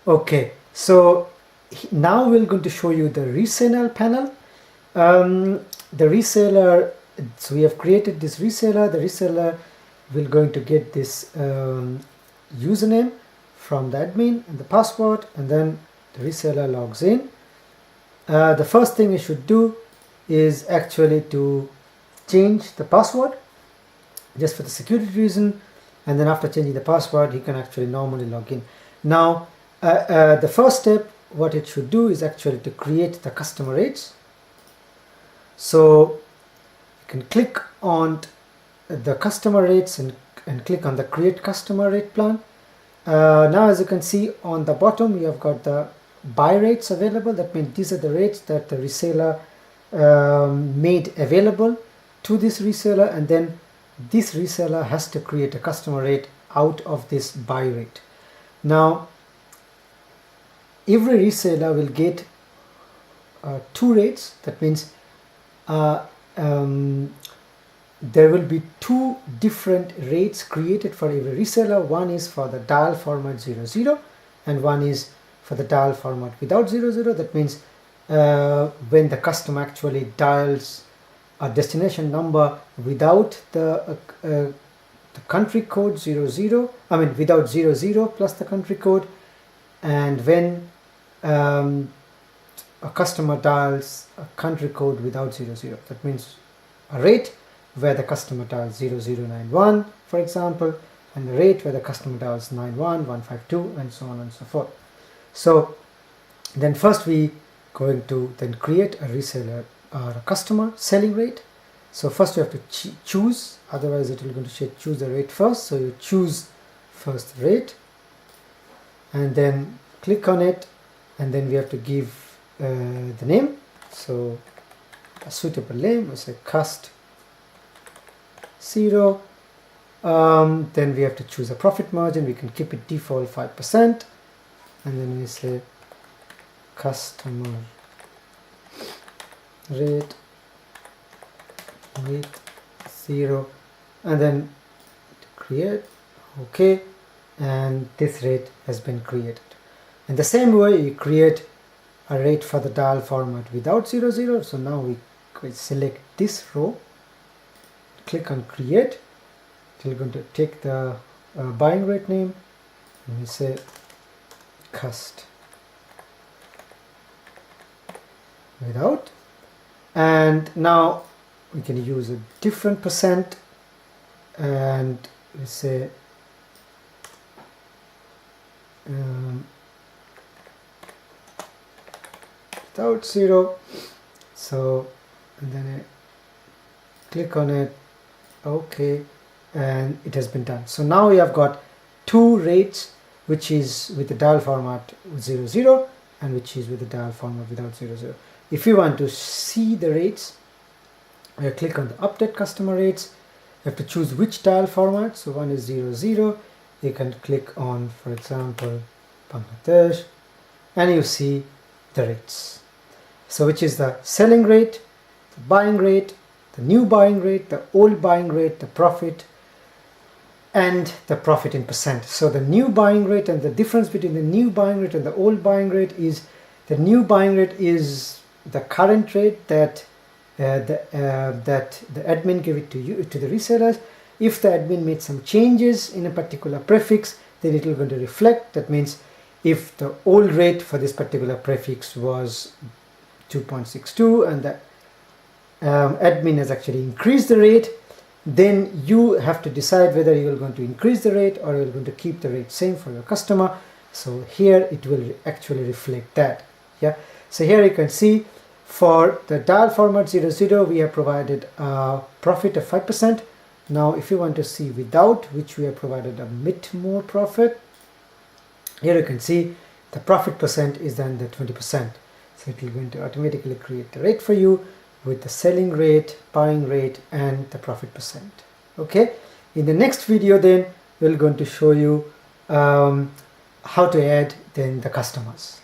Okay, so now we're going to show you the reseller panel. The reseller, so we have created this reseller. The reseller will going to get this username from the admin and the password, and then the reseller logs in. The first thing you should do is actually to change the password just for the security reason, and then after changing the password he can actually normally log in. Now the first step what it should do is actually to create the customer rates. So you can click on the customer rates and click on the create customer rate plan. Now as you can see on the bottom you have got the buy rates available. That means these are the rates that the reseller made available to this reseller, and then this reseller has to create a customer rate out of this buy rate. Now every reseller will get two rates. That means there will be two different rates created for every reseller. One is for the dial format 00 and one is for the dial format without 00. That means when the customer actually dials a destination number without the country code 00, I mean without 00 plus the country code, and when a customer dials a country code without 00, that means a rate where the customer dials 0091 for example, and a rate where the customer dials 91152 and so on and so forth. So then first we going to then create a reseller or a customer selling rate. So first you have to choose, otherwise it will going to say choose the rate first. So you choose first rate and then click on it, and then we have to give the name. So a suitable name, we say cust 0. Then we have to choose a profit margin. We can keep it default 5%, and then we say customer rate with 0, and then create. Okay, and this rate has been created. In the same way you create a rate for the dial format without 00. So now we select this row, click on create. We're going to take the buying rate name and we say cust without, and now we can use a different percent and we say without 0. So and then I click on it. Okay, and it has been done. So now we have got two rates, which is with the dial format 00 and which is with the dial format without 00. If you want to see the rates, you click on the update customer rates. You have to choose which dial format. So one is 00. You can click on, for example, Bangladesh, and you see the rates. So which is the selling rate, the buying rate, the new buying rate, the old buying rate, the profit, and the profit in percent. So the new buying rate, and the difference between the new buying rate and the old buying rate is the new buying rate is the current rate that that the admin gave it to you, to the resellers. If the admin made some changes in a particular prefix, then it will going to reflect. That means if the old rate for this particular prefix was 2.62 and the admin has actually increased the rate, then you have to decide whether you are going to increase the rate or you are going to keep the rate same for your customer. So here it will actually reflect that. Yeah. So here you can see for the dial format 00 we have provided a profit of 5%. Now if you want to see without, which we have provided a bit more profit, here you can see the profit percent is then the 20%. So it will going to automatically create the rate for you with the selling rate, buying rate, and the profit percent. Okay, in the next video then we're going to show you how to add then the customers.